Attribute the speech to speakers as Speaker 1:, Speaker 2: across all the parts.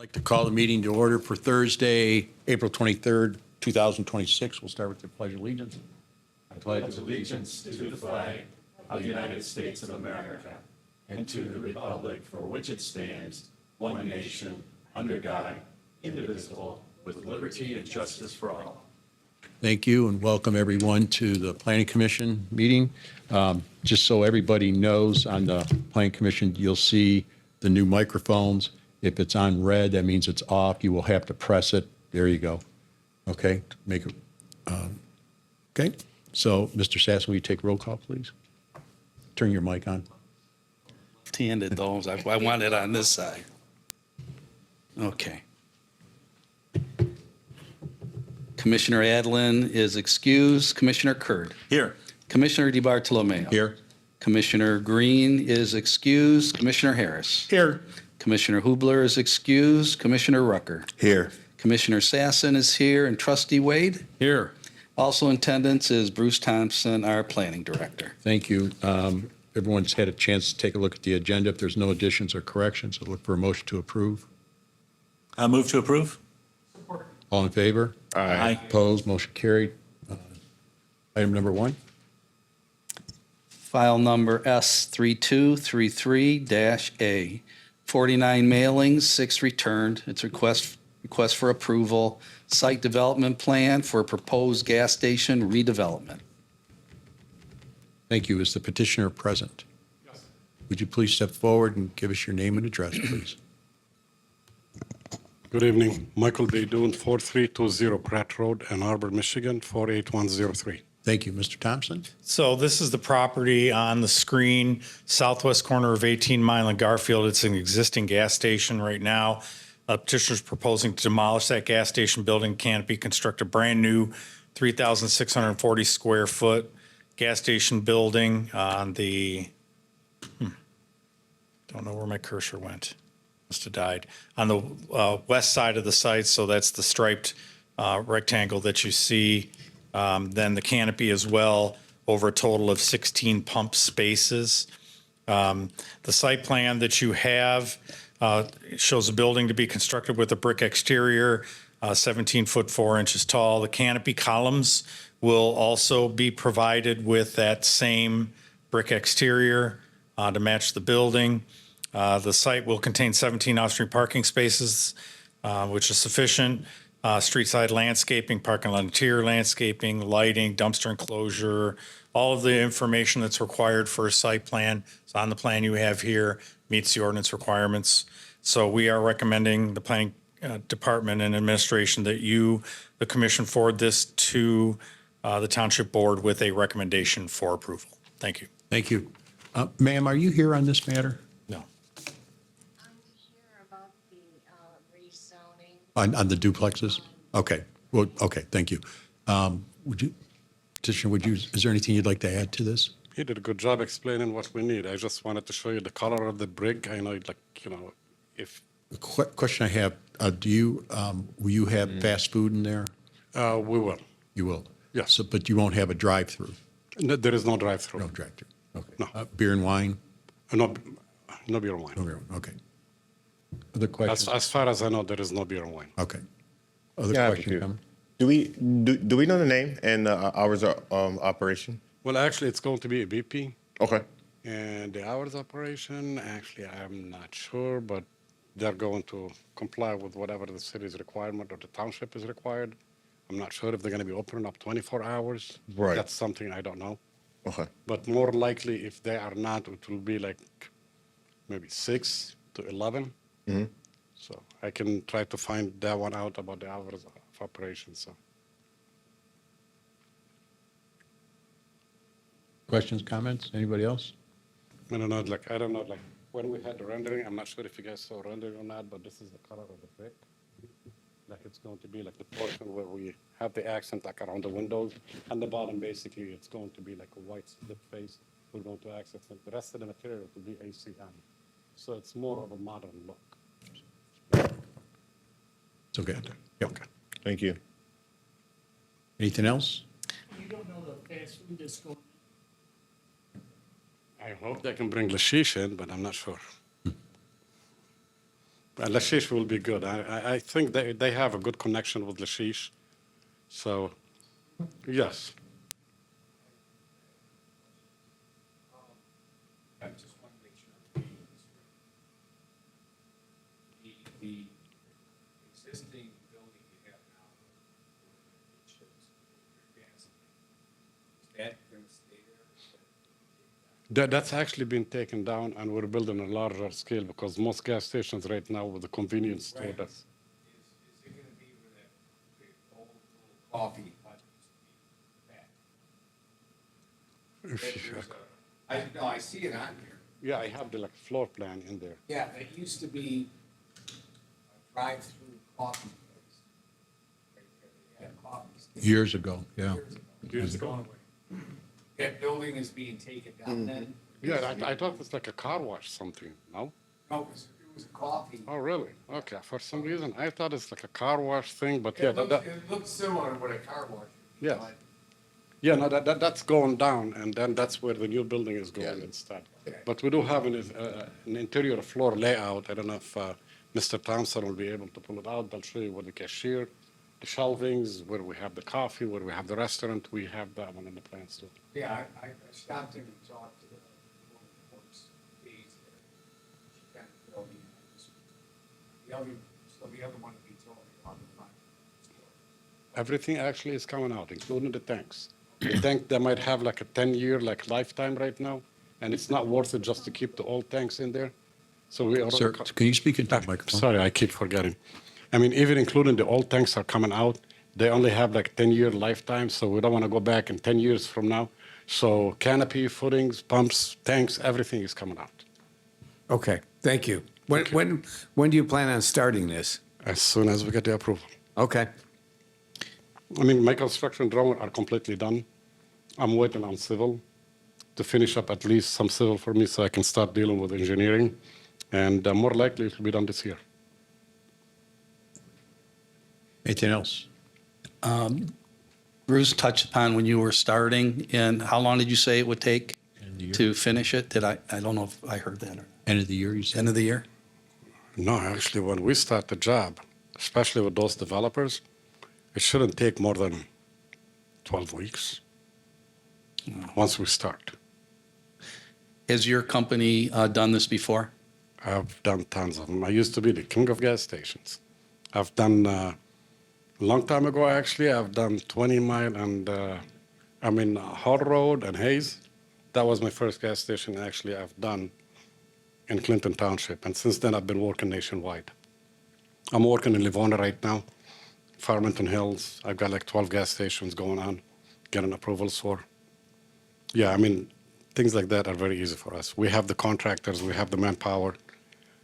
Speaker 1: I'd like to call the meeting to order for Thursday, April 23rd, 2026. We'll start with the Pledge of Allegiance.
Speaker 2: I pledge allegiance to the flag of the United States of America and to the republic for which it stands, one nation, under God, indivisible, with liberty and justice for all.
Speaker 1: Thank you and welcome everyone to the Planning Commission meeting. Just so everybody knows, on the Planning Commission, you'll see the new microphones. If it's on red, that means it's off. You will have to press it. There you go. Okay, make it. Okay, so Mr. Sass, will you take roll call, please? Turn your mic on.
Speaker 3: Handed those. I want it on this side. Okay. Commissioner Adlin is excused. Commissioner Kurd.
Speaker 2: Here.
Speaker 3: Commissioner DiBartolomeo.
Speaker 1: Here.
Speaker 3: Commissioner Green is excused. Commissioner Harris.
Speaker 1: Here.
Speaker 3: Commissioner Hubler is excused. Commissioner Rucker.
Speaker 1: Here.
Speaker 3: Commissioner Sasson is here. And Trustee Wade.
Speaker 1: Here.
Speaker 3: Also in attendance is Bruce Thompson, our planning director.
Speaker 1: Thank you. Everyone's had a chance to take a look at the agenda. If there's no additions or corrections, I'll look for a motion to approve.
Speaker 2: I move to approve.
Speaker 1: All in favor?
Speaker 2: Aye.
Speaker 1: Opposed? Motion carried. Item number 1.
Speaker 3: File number S3233-A. 49 mailings, 6 returned. It's a request for approval. Site development plan for proposed gas station redevelopment.
Speaker 1: Thank you. Is the petitioner present? Yes. Would you please step forward and give us your name and address, please?
Speaker 4: Good evening. Michael Beydoun, 4320 Pratt Road, Ann Arbor, Michigan, 48103.
Speaker 1: Thank you. Mr. Thompson?
Speaker 5: So this is the property on the screen, southwest corner of 18 Mile and Garfield. It's an existing gas station right now. Petitioner's proposing to demolish that gas station building canopy, construct a brand new 3,640 square foot gas station building on the, don't know where my cursor went. Must have died. On the west side of the site, so that's the striped rectangle that you see. Then the canopy as well, over a total of 16 pump spaces. The site plan that you have shows a building to be constructed with a brick exterior, 17 foot 4 inches tall. The canopy columns will also be provided with that same brick exterior to match the building. The site will contain 17 off-street parking spaces, which is sufficient. Street side landscaping, parking lot interior landscaping, lighting, dumpster enclosure, all of the information that's required for a site plan is on the plan you have here, meets the ordinance requirements. So we are recommending the planning department and administration that you, the commission, forward this to the township board with a recommendation for approval. Thank you.
Speaker 1: Thank you. Ma'am, are you here on this matter?
Speaker 5: No.
Speaker 6: I'm here about the rezoning.
Speaker 1: On the duplexes? Okay. Well, okay, thank you. Petitioner, is there anything you'd like to add to this?
Speaker 4: He did a good job explaining what we need. I just wanted to show you the color of the brick. I know, if...
Speaker 1: The question I have, will you have fast food in there?
Speaker 4: we will.
Speaker 1: You will?
Speaker 4: Yes.
Speaker 1: So, but you won't have a drive-through?
Speaker 4: No, there is no drive-through.
Speaker 1: No drive-through. Okay.
Speaker 4: No.
Speaker 1: Beer and wine?
Speaker 4: No beer and wine.
Speaker 1: No beer and wine. Okay. Other questions?
Speaker 4: As far as I know, there is no beer and wine.
Speaker 1: Okay. Other
Speaker 7: Yeah, I have a
Speaker 1: questions?
Speaker 7: few.
Speaker 1: Comment?
Speaker 7: Do we know the name and hours of operation?
Speaker 4: Well, actually, it's going to be a BP.
Speaker 7: Okay.
Speaker 4: And the hours operation, actually, I'm not sure, but they're going to comply with whatever the city's requirement or the township is required. I'm not sure if they're going to be open up 24 hours.
Speaker 7: Right.
Speaker 4: That's something I don't know.
Speaker 7: Okay.
Speaker 4: But more likely, if they are not, it will be like maybe 6 to 11.
Speaker 7: Mm-hmm.
Speaker 4: So I can try to find that one out about the hours of operation. So
Speaker 1: Questions, comments? Anybody else?
Speaker 4: I don't know, when we had the rendering, I'm not sure if you guys saw rendering or not, but this is the color of the brick. Like it's going to be like the portion where we have the accent like around the windows. And the bottom, basically, it's going to be like a white split face. We're going to accent it. The rest of the material will be ACM. So it's more of a modern look.
Speaker 1: It's okay. Yep.
Speaker 4: Okay.
Speaker 7: Thank you.
Speaker 1: Anything else?
Speaker 8: You don't know the fast food that's going.
Speaker 4: I hope they can bring Lashish in, but I'm not sure. Lashish will be good. I think they have a good connection with Lashish. So, yes.
Speaker 9: I just want to make sure I'm reading this right. The existing building you have now, it shows your gas. Is that going to stay there? Or is that taken down?
Speaker 4: That's actually been taken down, and we're building a larger scale because most gas stations right now with the convenience store,
Speaker 9: Right.
Speaker 4: that's,
Speaker 9: Is it going to be where that big old little coffee hut used to be back? No, I see it on here.
Speaker 4: yeah, I have the like floor plan in there.
Speaker 9: Yeah, it used to be a drive-through coffee place. Right there. They had coffees.
Speaker 1: Years ago, yeah.
Speaker 9: Years ago. That building is being taken down then?
Speaker 4: Yeah, I thought it's like a car wash something, no?
Speaker 9: No, it was a coffee.
Speaker 4: Oh, really? Okay, for some reason, I thought it's like a car wash thing, but yeah,
Speaker 9: It looks similar to what a car wash is.
Speaker 4: Yes.
Speaker 9: but-
Speaker 4: yeah, no, that's going down, and then that's where the new building is going instead.
Speaker 9: Okay.
Speaker 4: But we do have an interior floor layout. I don't know if Mr. Thompson will be able to pull it out. They'll show you where the cashier, the shelvings, where we have the coffee, where we have the restaurant. We have that one in the plans too.
Speaker 9: Yeah, I stopped in and talked to the woman who works days there. She kind of filled me in on this. The other one that he told me about the front.
Speaker 4: Everything actually is coming out, including the tanks. The tank, they might have like a 10-year like lifetime right now, and it's not worth it just to keep the old tanks in there. So we already.
Speaker 1: Sir, can you speak into the microphone?
Speaker 4: Sorry, I keep forgetting. I mean, even including the old tanks are coming out, they only have like 10-year lifetime, so we don't want to go back in 10 years from now. So canopy, footings, pumps, tanks, everything is coming out.
Speaker 10: Okay, thank you. When do you plan on starting this?
Speaker 4: As soon as we get the approval.
Speaker 10: Okay,
Speaker 4: I mean, my construction drawings are completely done. I'm waiting on civil to finish up at least some civil for me so I can start dealing with engineering. And more likely it will be done this year.
Speaker 1: Anything else?
Speaker 3: Bruce touched upon when you were starting, and how long did you say it would take
Speaker 1: End of the year?
Speaker 3: to finish it? I don't know if I heard that.
Speaker 1: End of the year, you said?
Speaker 3: End of the year?
Speaker 4: No, actually, when we start the job, especially with those developers, it shouldn't take more than 12 weeks once we start.
Speaker 3: Has your company done this before?
Speaker 4: I've done tons of them. I used to be the king of gas stations. I've done, a long time ago, actually, I've done 20 Mile and, Hall Road and Hayes. That was my first gas station, actually, I've done in Clinton Township. And since then, I've been working nationwide. I'm working in Livonia right now, Farmington Hills. I've got like 12 gas stations going on, getting approvals for. Yeah, I mean, things like that are very easy for us. We have the contractors, we have the manpower,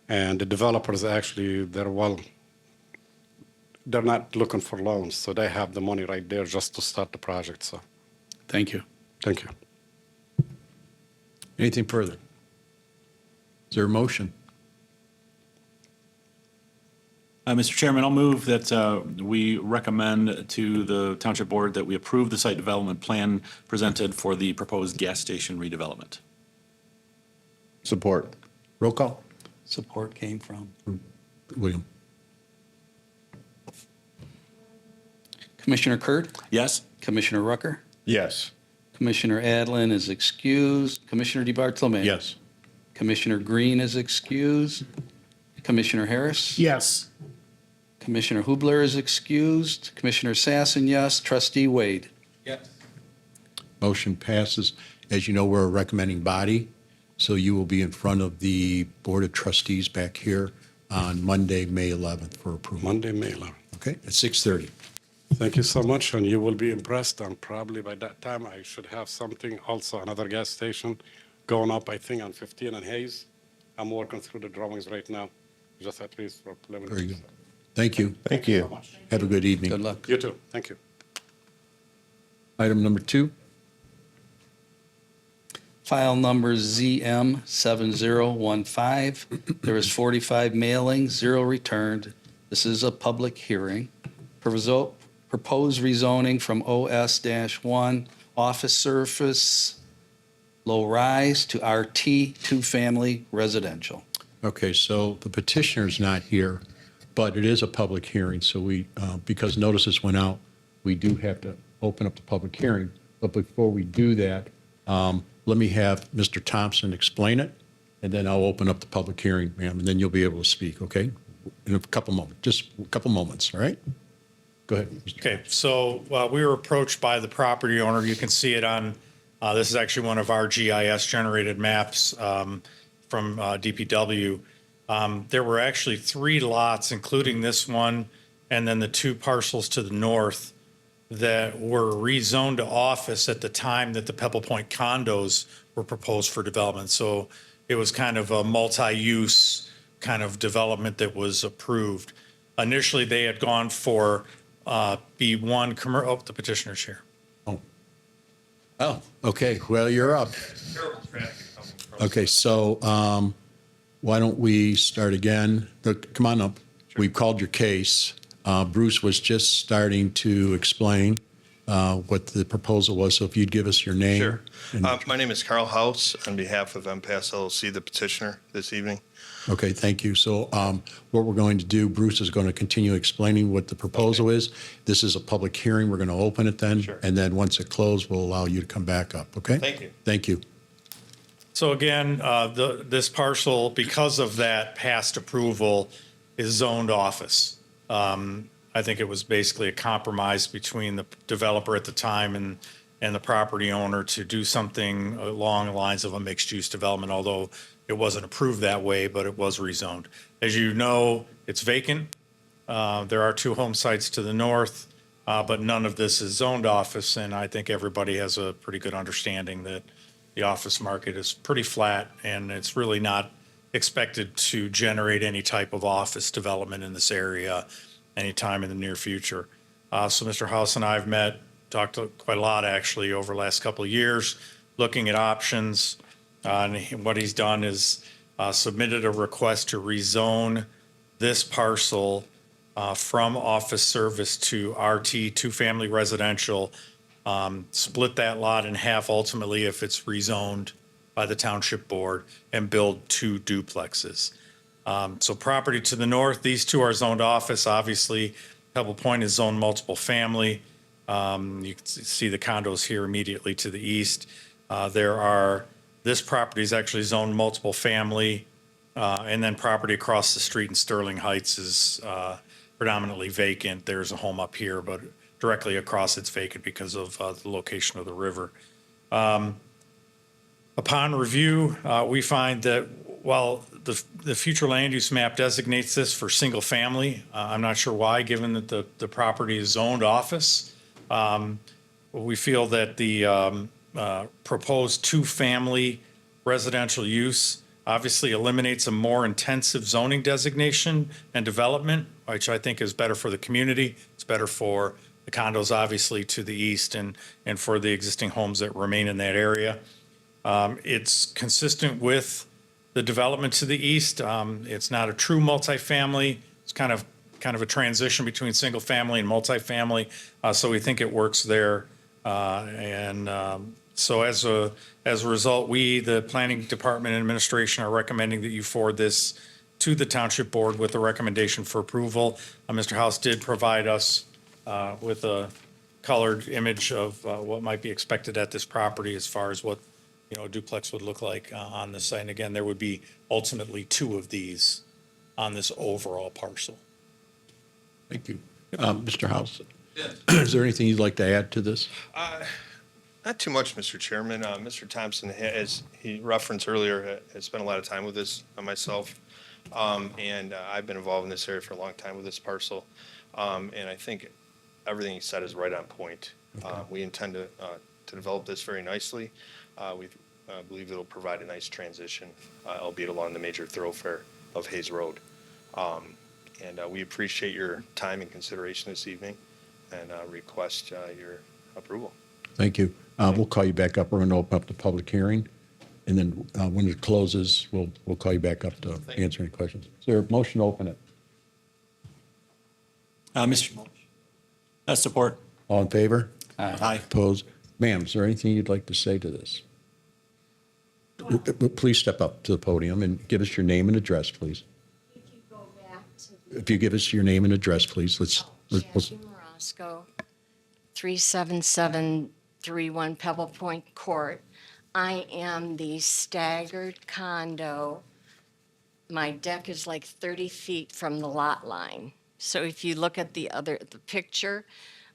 Speaker 4: and the developers actually, they're not looking for loans, so they have the money right there just to start the project, so
Speaker 3: Thank you.
Speaker 4: thank you.
Speaker 1: Anything further? Is there a motion?
Speaker 2: Mr. Chairman, I'll move that we recommend to the Township Board that we approve the site development plan presented for the proposed gas station redevelopment.
Speaker 7: Support.
Speaker 1: Roll call?
Speaker 3: Support came from
Speaker 1: William?
Speaker 3: Commissioner Kurt,
Speaker 2: Yes?
Speaker 3: Commissioner Rucker,
Speaker 7: Yes.
Speaker 3: Commissioner Adlin is excused, Commissioner DeBartolome.
Speaker 1: Yes.
Speaker 3: Commissioner Green is excused, Commissioner Harris.
Speaker 8: Yes.
Speaker 3: Commissioner Hubler is excused, Commissioner Sassen, yes, Trustee Wade.
Speaker 9: Yes.
Speaker 1: Motion passes. As you know, we're a recommending body, so you will be in front of the Board of Trustees back here on Monday, May 11th for approval.
Speaker 4: Monday, May 11th.
Speaker 1: Okay, at 6:30.
Speaker 4: Thank you so much, and you will be impressed, and probably by that time, I should have something, also another gas station going up, I think, on 15 and Hayes. I'm working through the drawings right now, just at least for preliminary.
Speaker 1: Very good. Thank you.
Speaker 7: Thank you.
Speaker 1: Have a good evening.
Speaker 3: Good luck.
Speaker 4: You too, thank you.
Speaker 1: Item number 2.
Speaker 3: File number ZM 7015. There is 45 mailings, 0 returned. This is a public hearing. Proposed rezoning from OS-1 office surface low rise to RT 2-family residential.
Speaker 1: Okay, so the petitioner's not here, but it is a public hearing, so we, because notices went out, we do have to open up the public hearing. But before we do that, let me have Mr. Thompson explain it, and then I'll open up the public hearing, ma'am, and then you'll be able to speak, okay? In a couple moments, just a couple moments, all right? Go ahead. Mr.
Speaker 5: Okay, so we were approached by the property owner. You can see it on, this is actually one of our GIS-generated maps from DPW. There were actually 3 lots, including this one, and then the 2 parcels to the north that were rezoned to office at the time that the Pebble Point condos were proposed for development. So it was kind of a multi-use kind of development that was approved. Initially, they had gone for B1 commercial. Oh, the petitioner's here.
Speaker 1: Oh, okay, well, you're up.
Speaker 9: Terrible traffic coming from.
Speaker 1: Okay, so why don't we start again? Look, come on up. We've called your case. Bruce was just starting to explain what the proposal was, so if you'd give us your name.
Speaker 7: Sure.
Speaker 1: and-
Speaker 7: My name is Carl Hauss on behalf of MPASS LLC, the petitioner this evening.
Speaker 1: Okay, thank you. So what we're going to do, Bruce is going to continue explaining what the proposal is. This is a public hearing. We're going to open it then.
Speaker 7: Sure.
Speaker 1: And then once it closed, we'll allow you to come back up, okay?
Speaker 7: Thank you.
Speaker 1: Thank you.
Speaker 5: So again, this parcel, because of that past approval, is zoned office. I think it was basically a compromise between the developer at the time and the property owner to do something along the lines of a mixed-use development, although it wasn't approved that way, but it was rezoned. As you know, it's vacant. There are 2 home sites to the north, but none of this is zoned office, and I think everybody has a pretty good understanding that the office market is pretty flat, and it's really not expected to generate any type of office development in this area anytime in the near future. So Mr. Hauss and I have met, talked quite a lot actually over the last couple of years, looking at options. And what he's done is submitted a request to rezone this parcel from office service to RT, 2-family residential, split that lot in half ultimately if it's rezoned by the Township Board, and build 2 duplexes. So property to the north, these 2 are zoned office. Obviously, Pebble Point is zoned multiple family. You can see the condos here immediately to the east. This property is actually zoned multiple family, and then property across the street in Sterling Heights is predominantly vacant. There's a home up here, but directly across it's vacant because of the location of the river. Upon review, we find that while the future land use map designates this for single family, I'm not sure why, given that the property is zoned office. We feel that the proposed 2-family residential use obviously eliminates a more intensive zoning designation and development, which I think is better for the community. It's better for the condos, obviously, to the east and for the existing homes that remain in that area. It's consistent with the development to the east. It's not a true multifamily. It's kind of a transition between single family and multifamily. So we think it works there. So as a result, we, the Planning Department and Administration, are recommending that you forward this to the Township Board with a recommendation for approval. Mr. Hauss did provide us with a colored image of what might be expected at this property as far as what a duplex would look like on this site. And again, there would be ultimately 2 of these on this overall parcel.
Speaker 1: Thank you. Mr. Hauss, is there anything you'd like to add to this?
Speaker 7: Not too much, Mr. Chairman. Mr. Thompson, as he referenced earlier, has spent a lot of time with this myself. And I've been involved in this area for a long time with this parcel. And I think everything he said is right on point. We intend to develop this very nicely. We believe it'll provide a nice transition, albeit along the major thoroughfare of Hayes Road. And we appreciate your time and consideration this evening and request your approval.
Speaker 1: Thank you. We'll call you back up. We're going to open up the public hearing. And then when it closes, we'll call you back up to answer any questions. Is there a motion to open it?
Speaker 2: Mr. Support.
Speaker 1: All in favor?
Speaker 2: Aye.
Speaker 1: Opposed? Ma'am, is there anything you'd like to say to this? Please step up to the podium and give us your name and address, please.
Speaker 6: If you go back to the
Speaker 1: If you give us your name and address, please, let's,
Speaker 6: Jackie Morosco, 37731 Pebble Point Court. I am the staggered condo. My deck is like 30 feet from the lot line. So if you look at the picture,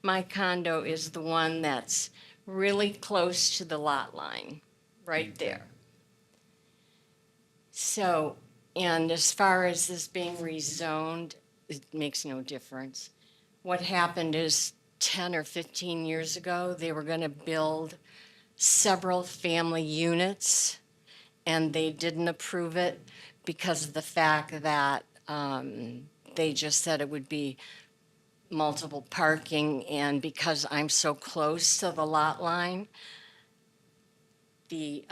Speaker 6: my condo is the one that's really close to the lot line, right there. So, and as far as this being rezoned, it makes no difference. What happened is 10 or 15 years ago, they were going to build several family units, and they didn't approve it because of the fact that they just said it would be multiple parking, and because I'm so close to the lot line, the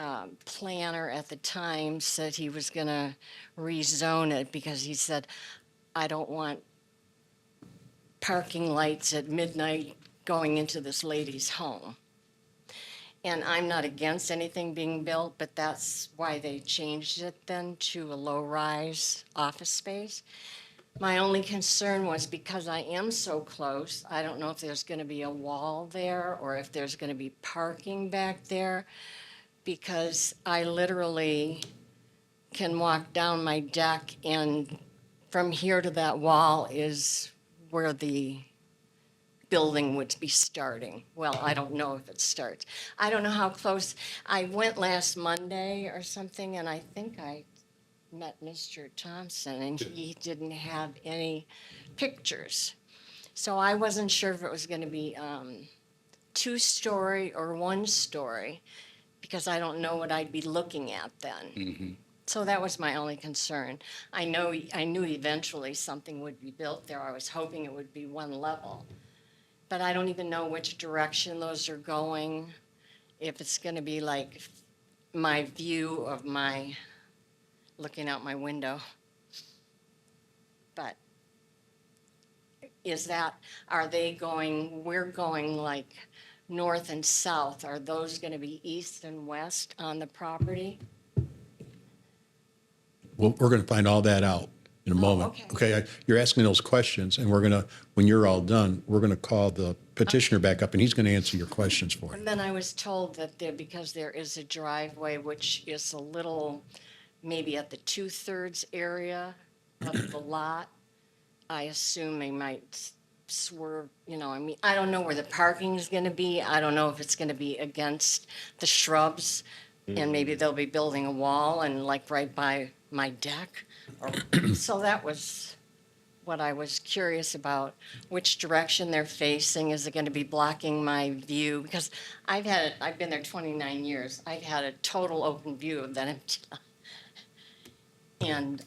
Speaker 6: planner at the time said he was going to rezone it because he said, I don't want parking lights at midnight going into this lady's home. And I'm not against anything being built, but that's why they changed it then to a low-rise office space. My only concern was because I am so close, I don't know if there's going to be a wall there or if there's going to be parking back there, because I literally can walk down my deck, and from here to that wall is where the building would be starting. Well, I don't know if it starts. I don't know how close. I went last Monday or something, and I think I met Mr. Thompson, and he didn't have any pictures. So I wasn't sure if it was going to be 2-story or 1-story, because I don't know what I'd be looking at then. So that was my only concern. I knew eventually something would be built there. I was hoping it would be one level. But I don't even know which direction those are going, if it's going to be like my view of my, looking out my window. But we're going like north and south. Are those going to be east and west on the property?
Speaker 1: we're going to find all that out in a moment. Okay, you're asking those questions, and we're going to, when you're all done, we're going to call the petitioner back up, and he's going to answer your questions for you.
Speaker 6: And then I was told that because there is a driveway, which is a little, maybe at the 2/3 area of the lot, I assume they might swerve, I mean, I don't know where the parking is going to be. I don't know if it's going to be against the shrubs, and maybe they'll be building a wall and like right by my deck. So that was what I was curious about, which direction they're facing. Is it going to be blocking my view? Because I've been there 29 years. I've had a total open view of that empty lot. And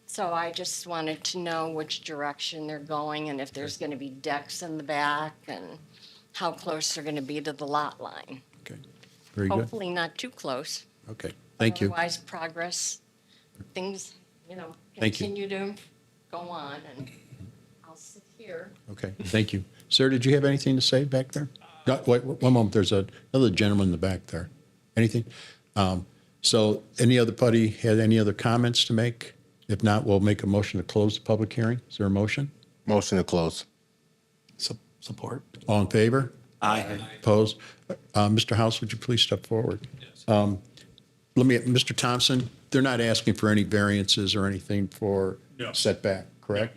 Speaker 6: so I just wanted to know which direction they're going, and if there's going to be decks in the back, and how close they're going to be to the lot line.
Speaker 1: Okay, very good.
Speaker 6: Hopefully not too close.
Speaker 1: Okay, thank you.
Speaker 6: Otherwise, progress, things,
Speaker 1: Thank you.
Speaker 6: continue to go on, and I'll sit here.
Speaker 1: Okay, thank you. Sir, did you have anything to say back there? No, wait, one moment, there's another gentleman in the back there. Anything? So any other party had any other comments to make? If not, we'll make a motion to close the public hearing. Is there a motion?
Speaker 11: Motion to close.
Speaker 3: Support.
Speaker 1: All in favor?
Speaker 3: Aye.
Speaker 1: Opposed? Mr. Hauss, would you please step forward? Mr. Thompson, they're not asking for any variances or anything for
Speaker 12: No.
Speaker 1: setback, correct?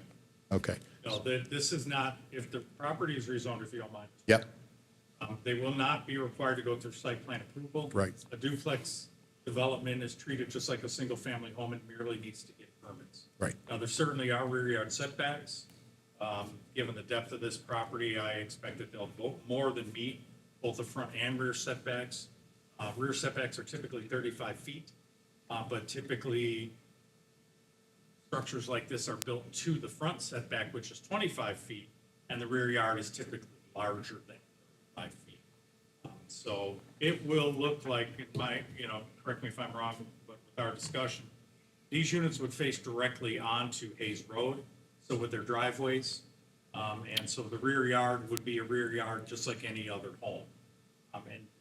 Speaker 1: Okay.
Speaker 12: No, this is not, if the property is rezoned, if you don't mind.
Speaker 1: Yep,
Speaker 12: They will not be required to go through site plan approval.
Speaker 1: Right.
Speaker 12: A duplex development is treated just like a single-family home. It merely needs to get permits.
Speaker 1: right.
Speaker 12: Now, there certainly are rear yard setbacks. Given the depth of this property, I expect that they'll more than meet both the front and rear setbacks. Rear setbacks are typically 35 feet, but typically structures like this are built to the front setback, which is 25 feet, and the rear yard is typically larger than 5 feet. So it will look like, correct me if I'm wrong, but with our discussion, these units would face directly onto Hayes Road, so with their driveways. And so the rear yard would be a rear yard just like any other home.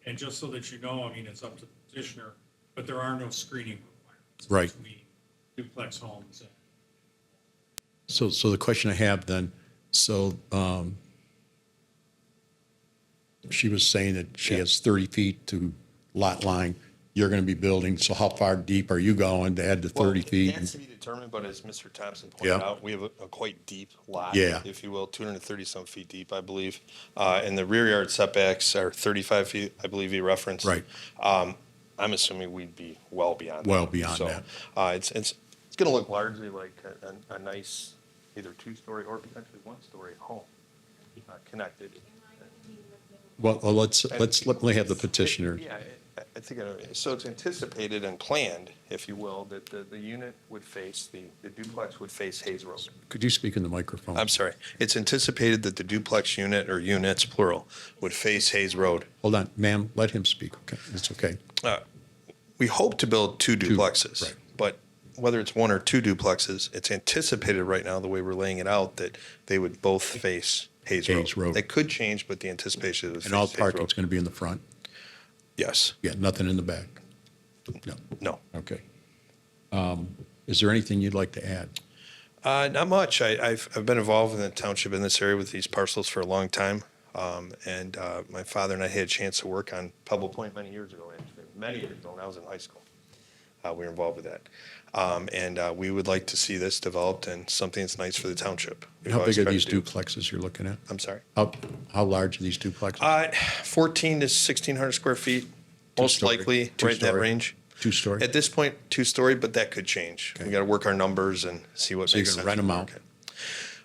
Speaker 12: And just so that you know, I mean, it's up to the petitioner, but there are no screening requirements.
Speaker 1: Right.
Speaker 12: Between duplex homes and
Speaker 1: So the question I have then, she was saying that she has 30 feet to lot line. You're going to be building, so how far deep are you going to add the 30 feet?
Speaker 7: That's to be determined, but as Mr. Thompson pointed
Speaker 1: Yeah.
Speaker 7: out, we have a quite deep lot,
Speaker 1: Yeah.
Speaker 7: if you will, 230-some feet deep, I believe. And the rear yard setbacks are 35 feet, I believe he referenced.
Speaker 1: Right.
Speaker 7: I'm assuming we'd be well beyond that.
Speaker 1: Well beyond
Speaker 7: So,
Speaker 1: that.
Speaker 7: it's going to look largely like a nice either two-story or potentially one-story home connected.
Speaker 1: Well, let me have the petitioner.
Speaker 7: Yeah, I think, so it's anticipated and planned, if you will, that the unit would face, the duplex would face Hayes Road.
Speaker 1: Could you speak in the microphone?
Speaker 7: I'm sorry. It's anticipated that the duplex unit, or units plural, would face Hayes Road.
Speaker 1: Hold on, ma'am, let him speak, okay? It's okay.
Speaker 7: We hope to build two duplexes,
Speaker 1: right.
Speaker 7: but whether it's one or two duplexes, it's anticipated right now, the way we're laying it out, that they would both face Hayes Road.
Speaker 1: Hayes Road.
Speaker 7: They could change, but the anticipation is
Speaker 1: And all
Speaker 7: face Hayes
Speaker 1: parking's
Speaker 7: Road.
Speaker 1: going to be in the front?
Speaker 7: Yes.
Speaker 1: Yeah, nothing in the back? No,
Speaker 7: No.
Speaker 1: okay. Is there anything you'd like to add?
Speaker 7: Not much. I've been involved in the township in this area with these parcels for a long time. And my father and I had a chance to work on Pebble Point many years ago, actually, many years ago, when I was in high school. We were involved with that. And we would like to see this developed and something that's nice for the township. We've
Speaker 1: How
Speaker 7: always
Speaker 1: big are
Speaker 7: tried to
Speaker 1: these
Speaker 7: do-
Speaker 1: duplexes you're looking at?
Speaker 7: I'm sorry?
Speaker 1: How large are these duplexes?
Speaker 7: 14 to 1,600 square feet, most
Speaker 1: Two-story.
Speaker 7: likely, right in that
Speaker 1: Two-story.
Speaker 7: range.
Speaker 1: Two-story?
Speaker 7: At this point, two-story, but that could change. We
Speaker 1: Okay.
Speaker 7: got to work our numbers and see what
Speaker 1: So you're
Speaker 7: makes
Speaker 1: gonna
Speaker 7: sense.
Speaker 1: rent 'em
Speaker 7: for the
Speaker 1: out?
Speaker 7: market.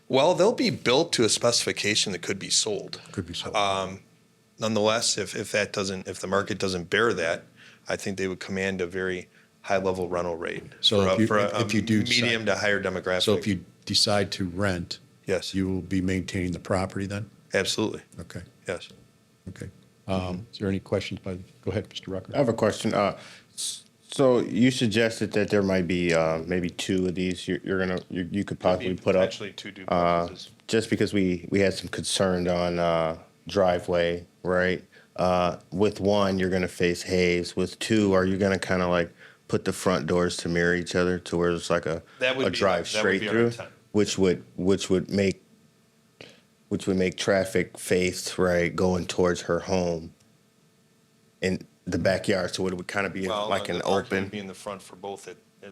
Speaker 7: Well, they'll be built to a specification that could be sold.
Speaker 1: Could be sold.
Speaker 7: Nonetheless, if the market doesn't bear that, I think they would command a very high-level rental rate.
Speaker 1: So
Speaker 7: for
Speaker 1: if
Speaker 7: a-
Speaker 1: you-
Speaker 7: for a
Speaker 1: if you do
Speaker 7: medium to higher demographic.
Speaker 1: So if you decide to rent,
Speaker 7: Yes,
Speaker 1: you will be maintaining the property then?
Speaker 7: absolutely,
Speaker 1: Okay,
Speaker 7: yes.
Speaker 1: okay. Is there any questions go ahead, Mr. Rucker.
Speaker 11: I have a question. So you suggested that there might be maybe two of these you could possibly put up.
Speaker 7: Potentially two duplexes.
Speaker 11: Just because we had some concern on driveway, right? With one, you're going to face Hayes. With two, are you going to kind of like put the front doors to mirror each other to where it's like a
Speaker 7: That would be-
Speaker 11: drive
Speaker 7: that would
Speaker 11: straight
Speaker 7: be our
Speaker 11: through,
Speaker 7: intent.
Speaker 11: which would make traffic face right going towards her home in the backyard. So it would kind of be
Speaker 7: Well,
Speaker 11: like
Speaker 7: the
Speaker 11: an
Speaker 7: parking
Speaker 11: open.
Speaker 7: would be in the front for both.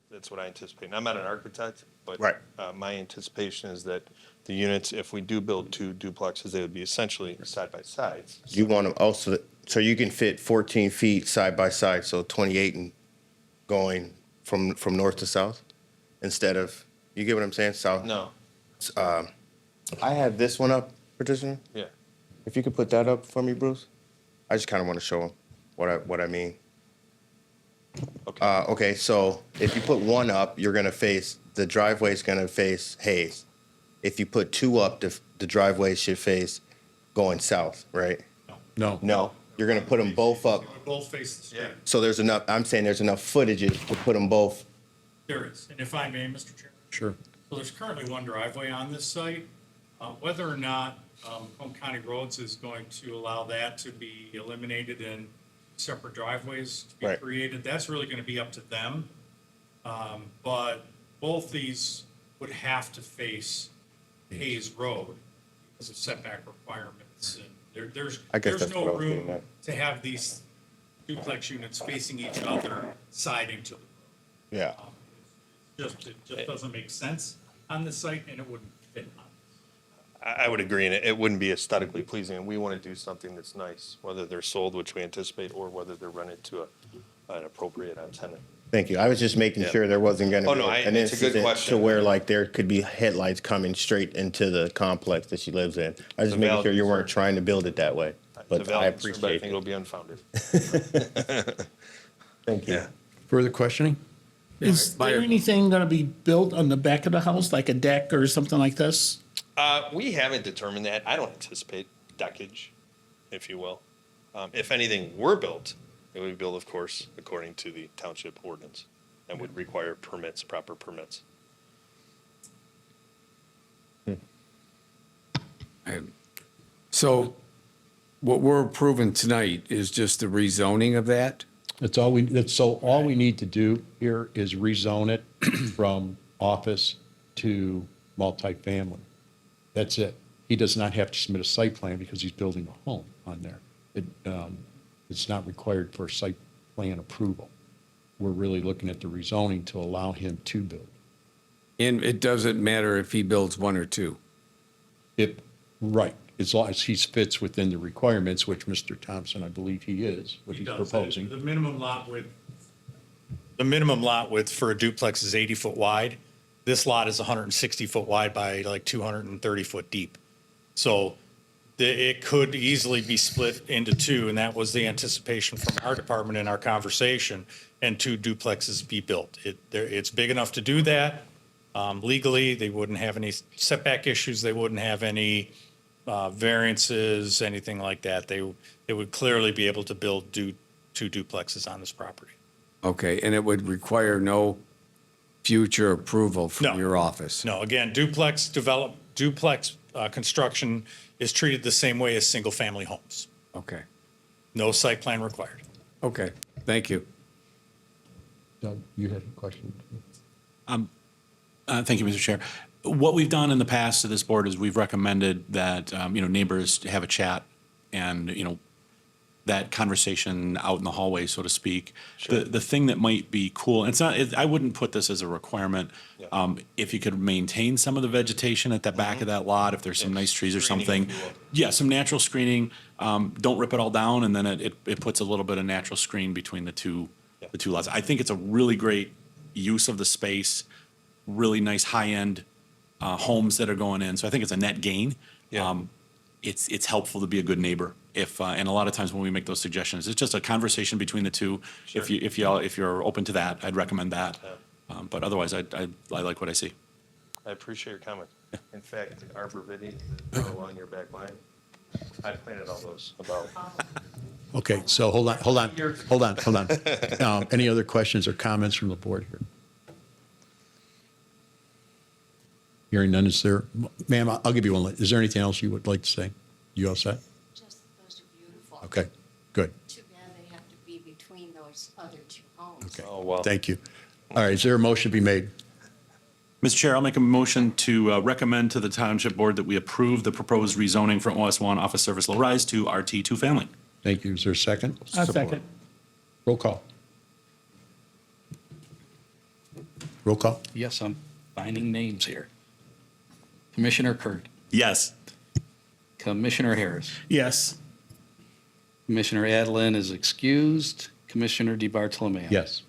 Speaker 7: That's what I anticipate. And I'm not an architect, but
Speaker 11: Right.
Speaker 7: my anticipation is that the units, if we do build two duplexes, they would be essentially side by sides.
Speaker 11: You want them also, so you can fit 14 feet side by side, so 28 and going from north to south instead of, you get what I'm saying? South.
Speaker 7: No,
Speaker 11: I have this one up, petitioner.
Speaker 7: yeah.
Speaker 11: If you could put that up for me, Bruce. I just kind of want to show them what I mean.
Speaker 7: Okay.
Speaker 11: Okay, so if you put one up, you're gonna face, the driveway's gonna face Hayes. If you put two up, the driveway should face going south, right?
Speaker 1: No.
Speaker 11: No, you're gonna put them both up.
Speaker 12: They would both face the street.
Speaker 7: Yeah.
Speaker 11: So there's enough, I'm saying there's enough footages to put them both.
Speaker 12: There is. And if I may, Mr. Chairman?
Speaker 1: Sure.
Speaker 12: So there's currently one driveway on this site. Whether or not Macomb County Roads is going to allow that to be eliminated and separate driveways to be
Speaker 11: Right.
Speaker 12: created, that's really going to be up to them. But both these would have to face Hayes Road because of setback requirements. And there's
Speaker 11: I guess that's
Speaker 12: no
Speaker 11: what I was getting
Speaker 12: room
Speaker 11: at.
Speaker 12: to have these duplex units facing each other siding to the road.
Speaker 11: Yeah.
Speaker 12: It just doesn't make sense on this site, and it wouldn't fit on.
Speaker 7: I would agree, and it wouldn't be aesthetically pleasing, and we want to do something that's nice, whether they're sold, which we anticipate, or whether they're rented to an appropriate tenant.
Speaker 11: Thank you. I was just making
Speaker 7: Yeah.
Speaker 11: sure there wasn't gonna
Speaker 7: Oh,
Speaker 11: be
Speaker 7: no,
Speaker 11: an
Speaker 7: it's a good
Speaker 11: incident
Speaker 7: question.
Speaker 11: to where like there could be headlights coming straight into the complex that she lives in. I was
Speaker 7: It's a
Speaker 11: just making
Speaker 7: valid
Speaker 11: sure you weren't
Speaker 7: concern.
Speaker 11: trying to build it that way,
Speaker 7: It's a
Speaker 11: but I
Speaker 7: valid concern, but I
Speaker 11: appreciate
Speaker 7: think
Speaker 11: it.
Speaker 7: it'll be unfounded.
Speaker 11: Thank you.
Speaker 7: Yeah.
Speaker 1: Further questioning?
Speaker 8: Is there anything gonna be built on the back of the house, like a deck or something like this?
Speaker 7: We haven't determined that. I don't anticipate deckage, if you will. If anything were built, it would be built, of course, according to the township ordinance and would require permits, proper permits.
Speaker 10: So what we're approving tonight is just the rezoning of that?
Speaker 1: All we need to do here is rezone it from office to multifamily. That's it. He does not have to submit a site plan because he's building a home on there. It's not required for site plan approval. We're really looking at the rezoning to allow him to build.
Speaker 10: And it doesn't matter if he builds one or two?
Speaker 1: Right, as long as he fits within the requirements, which Mr. Thompson, I believe he is, what
Speaker 12: He
Speaker 1: he's
Speaker 12: does.
Speaker 1: proposing.
Speaker 12: The minimum lot width for a duplex is 80 foot wide. This lot is 160 foot wide by like 230 foot deep. So it could easily be split into two, and that was the anticipation from our department in our conversation, and two duplexes be built. It's big enough to do that. Legally, they wouldn't have any setback issues. They wouldn't have any variances, anything like that. They would clearly be able to build two duplexes on this property.
Speaker 10: Okay, and it would require no future approval from
Speaker 12: No.
Speaker 10: your office?
Speaker 12: No, again, duplex construction is treated the same way as single-family homes.
Speaker 10: Okay,
Speaker 12: No site plan required.
Speaker 10: okay, thank you.
Speaker 1: Doug, you had a question?
Speaker 13: Thank you, Mr. Chair. What we've done in the past to this board is we've recommended that, neighbors have a chat and, that conversation out in the hallway, so to speak. The thing that might be cool, and I wouldn't put this as a requirement. If you could maintain some of the vegetation at the back of that lot, if there's some nice trees or something. Yeah, some natural screening. Don't rip it all down, and then it puts a little bit of natural screen between the two lots. I think it's a really great use of the space, really nice high-end homes that are going in. So I think it's a net gain. It's helpful to be a good neighbor. And a lot of times when we make those suggestions, it's just a conversation between the two.
Speaker 7: Sure.
Speaker 13: If you're open to that, I'd recommend that. But otherwise, I like what I see.
Speaker 7: I appreciate your comment. In fact, the arborvitae along your back line, I planted all those about.
Speaker 1: Okay, so hold on. Any other questions or comments from the board here? Hearing none, is there, ma'am, I'll give you one. Is there anything else you would like to say? You all set?
Speaker 6: Just those are beautiful.
Speaker 1: Okay, good.
Speaker 6: Too bad they have to be between those other two homes.
Speaker 1: Okay.
Speaker 7: Oh, well.
Speaker 1: Thank you. All right, is there a motion to be made?
Speaker 13: Mr. Chair, I'll make a motion to recommend to the Township Board that we approve the proposed rezoning from OS1 Office Service Low Rise to RT 2 Family.
Speaker 1: Thank you. Is there a second?
Speaker 8: A second.
Speaker 1: Roll call. Roll call.
Speaker 3: Yes, I'm finding names here. Commissioner Kirk,
Speaker 13: Yes.
Speaker 3: Commissioner Harris,
Speaker 8: Yes.
Speaker 3: Commissioner Adeline is excused, Commissioner DeBartolomeo.
Speaker 1: Yes.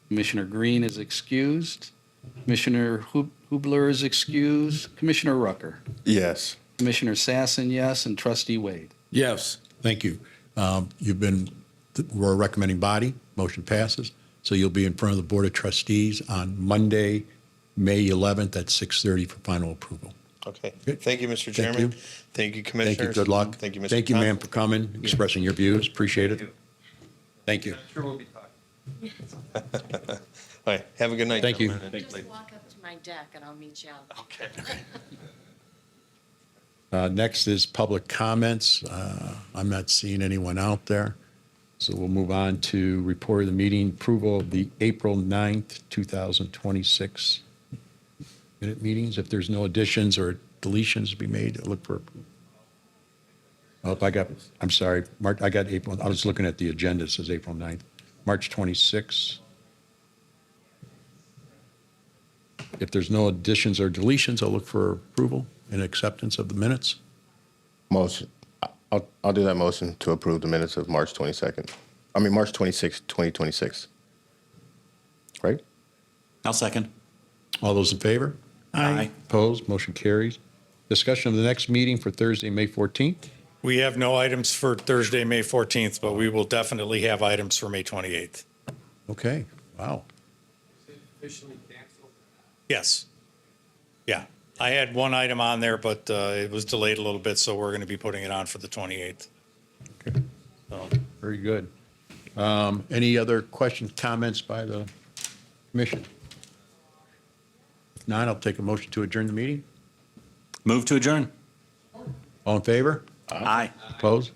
Speaker 3: Commissioner Green is excused, Commissioner Hubler is excused, Commissioner Rucker,
Speaker 11: Yes.
Speaker 3: Commissioner Sassen, yes, and Trustee Wade.
Speaker 10: Yes,
Speaker 1: Thank you. We're a recommending body, motion passes. So you'll be in front of the Board of Trustees on Monday, May 11th at 6:30 for final approval.
Speaker 7: Okay.
Speaker 1: Good.
Speaker 7: Thank you, Mr.
Speaker 1: Thank
Speaker 7: Chairman.
Speaker 1: you.
Speaker 7: Thank you,
Speaker 1: Thank
Speaker 7: Commissioners.
Speaker 1: you, good luck.
Speaker 7: Thank you, Mr.
Speaker 1: Thank you, ma'am,
Speaker 7: Thompson.
Speaker 1: for coming, expressing your views, appreciate it. Thank you.
Speaker 7: Sure we'll be talking. All right, have a good night.
Speaker 1: Thank you.
Speaker 7: gentlemen.
Speaker 6: Just walk up to my deck and I'll meet you out.
Speaker 7: Okay.
Speaker 1: Next is public comments. I'm not seeing anyone out there. So we'll move on to report of the meeting, approval of the April 9th, 2026 minute meetings. If there's no additions or deletions to be made, look for. I'm sorry, Mark, I got April, I was looking at the agenda, it says April 9th. March 26th. If there's no additions or deletions, I'll look for approval and acceptance of the minutes.
Speaker 11: Motion. I'll do that motion to approve the minutes of March 26th, 2026. Right?
Speaker 13: I'll second.
Speaker 1: All those in favor?
Speaker 8: Aye.
Speaker 1: Opposed? Motion carries. Discussion of the next meeting for Thursday, May 14th.
Speaker 12: We have no items for Thursday, May 14th, but we will definitely have items for May 28th.
Speaker 1: Okay, wow.
Speaker 9: Officially canceled?
Speaker 12: Yes. Yeah. I had one item on there, but it was delayed a little bit, so we're going to be putting it on for the 28th.
Speaker 1: Okay,
Speaker 12: So,
Speaker 1: very good. Any other questions, comments by the commission? If not, I'll take a motion to adjourn the meeting.
Speaker 13: Move to adjourn.
Speaker 1: All in favor?
Speaker 13: Aye.
Speaker 1: Opposed?